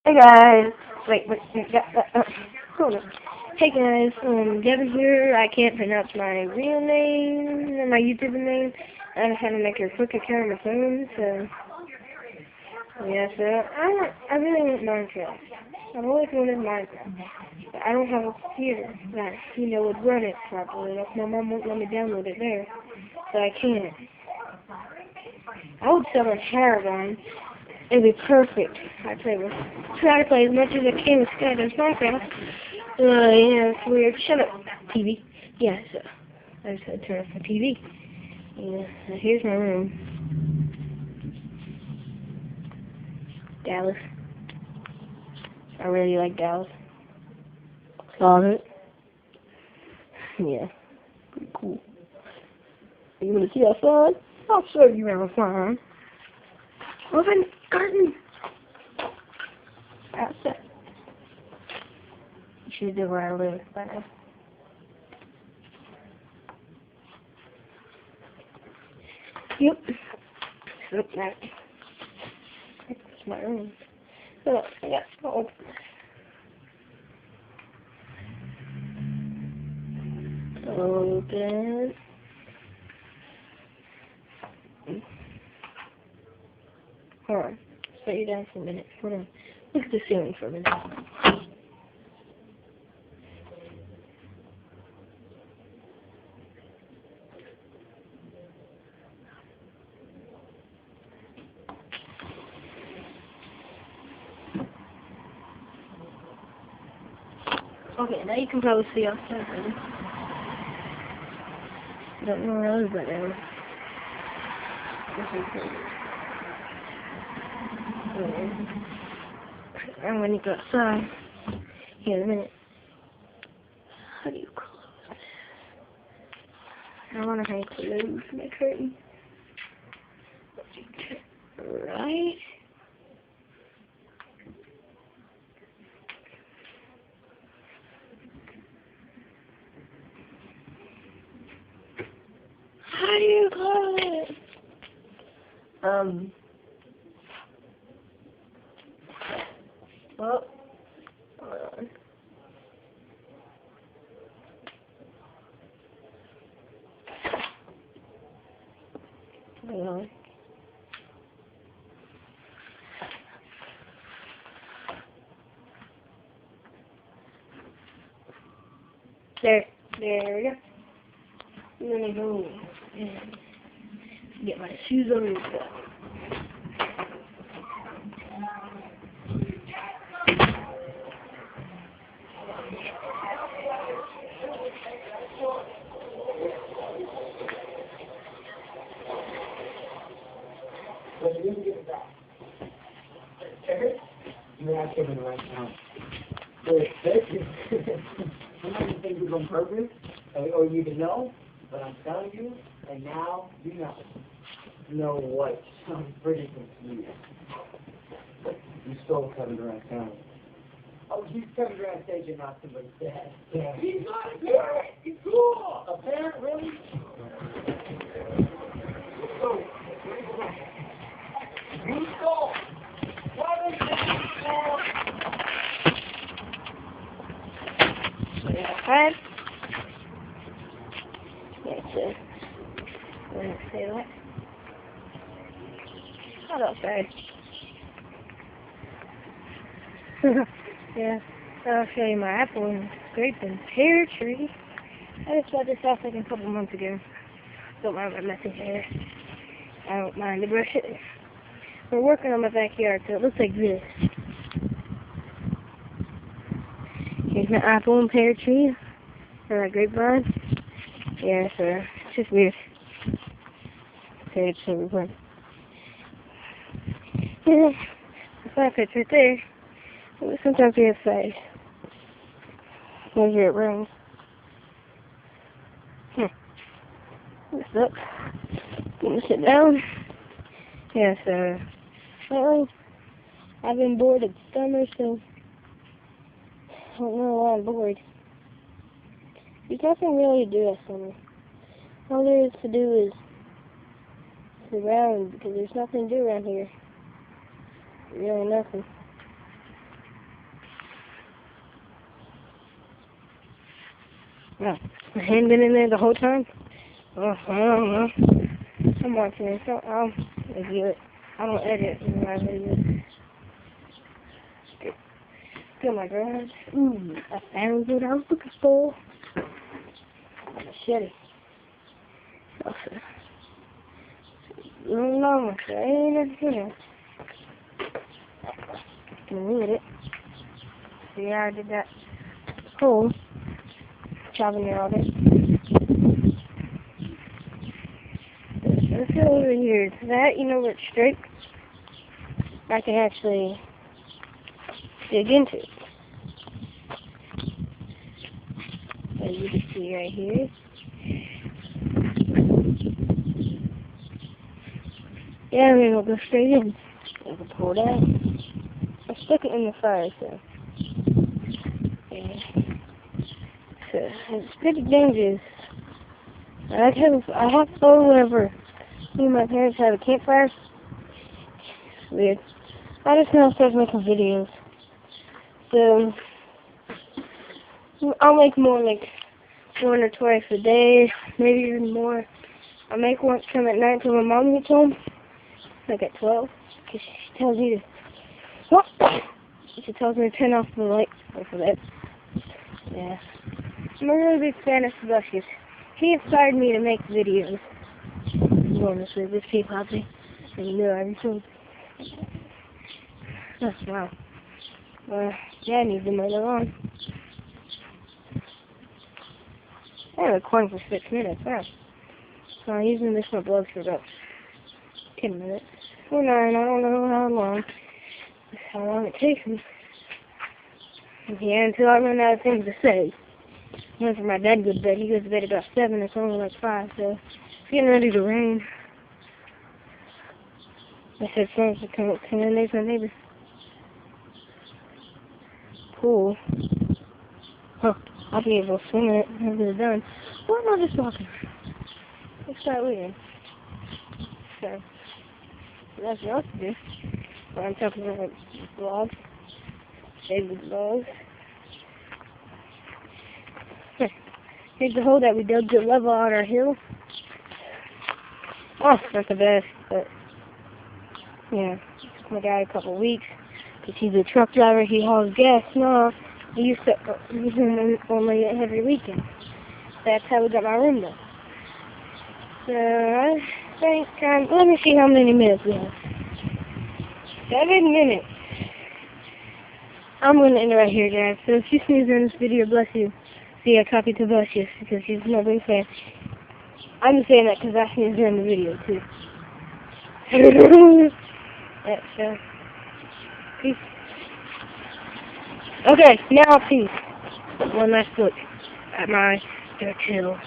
Hey guys, hold on. Hey guys, Devin here. I can't pronounce my real name and my YouTube name. I don't know how to make a quick account on my phone, so yeah. So I really want Minecraft. I've always wanted Minecraft, but I don't have a computer that would run it properly. Like my mom won't let me download it there, so I can't. I would sell my Paragon. It'd be perfect. I try to play as much as I can with Skydo's Minecraft. Yeah, it's weird. Shut up, TV. Yeah, so I just had to turn off the TV. Yeah, so here's my room. Dallas. I really like Dallas. Love it. Yeah, pretty cool. You wanna see outside? I'll show you outside. Live in the garden. Outside. You should know where I live by now. Yep. So that's my room. So I got open. Open. Hold on. Set you down for a minute. Hold on. Look at the ceiling for a minute. Okay, now you can probably see outside. I don't know where I live right now. I'm gonna go outside. Here in a minute. How do you close this? I wonder how you close my curtain. Right? How do you close it? Well, hold on. Hold on. There we go. I'm gonna go and get my shoes on and stuff. But you didn't give it back. Okay? You're not giving it right now. I'm not going to think it was on purpose, or you even know, but I'm telling you, and now you know what. I'm pretty confused. You stole Kevin Durant's talent. Oh, he's Kevin Durant stage and not somebody's dad. Yeah. He's not a parent! He's cool! A parent, really? So, you stole! Why did you steal? Outside. Yeah, so I'm gonna say that. Not outside. Yeah, I'll show you my apple and grape and pear tree. I just bought this off like a couple months ago. Don't mind my messy hair. I don't mind to brush it. We're working on my backyard, so it looks like this. Here's my apple and pear tree. Or my grapevine. Yeah, so it's just weird. Okay, it's so fun. Yeah, the fire pit's right there. But sometimes we have fires. Maybe it rains. What's up? I'm gonna sit down. Yeah, so lately I've been bored of summer, so I don't know why I'm bored. There's nothing really to do this summer. All there is to do is around because there's nothing to do around here. Really nothing. Yeah. My hand been in there the whole time? Oh, I don't know. I'm watching it, so I'll review it. I don't edit in my videos. Good, my garage. Ooh, I found what I was looking for. Machete. Okay. No, there ain't nothing here. Can read it. See how I did that hole. Chopping it all day. Let's go over here. That, you know, where it's straight, I can actually dig into. As you can see right here. Yeah, I mean, we'll go straight in. I can pull it out. I stuck it in the fire, so. Yeah. So, it's pretty dangerous. I have fun whenever me and my parents have a campfire. It's weird. I just now started making videos. So, I'll make more like 1 or twice a day, maybe even more. I'll make one come at night till my mom gets home, like at 12, because she tells me to, she tells me to turn off the light for that. Yeah. I'm a really big fan of Sebastian. He inspired me to make videos. Honestly, this people out there, and you know everything. Oh, wow. Yeah, I need to mow the lawn. I'm recording for 6 minutes, wow. So I'm using this my blog for about 10 minutes. Or 9, I don't know how long. That's how long it takes me. Yeah, until I run out of things to say. Whenever my dad goes to bed, he goes to bed about 7, it's only like 5, so it's getting ready to rain. I said friends to come in, there's my neighbor. Pool. Huh, I'll be able to swim in it when it's done. Why am I just walking? It's that weird. So, that's what else to do. When I'm talking about vlogs. Daily vlogs. Here's the hole that we dug to level out our hill. Oh, not the best, but yeah, it took my dad a couple of weeks because he's a truck driver. He hauls gas. No, he used to use him only every weekend. That's how we got my room done. So I think let me see how many minutes we have. 7 minutes. I'm going to end it right here, guys. So if you snooze on this video, bless you. See, I copied Tobias because he's not a big fan. I'm just saying that because I sneezed in the video, too. That's, peace. Okay, now peace. One last look at my dirt hill.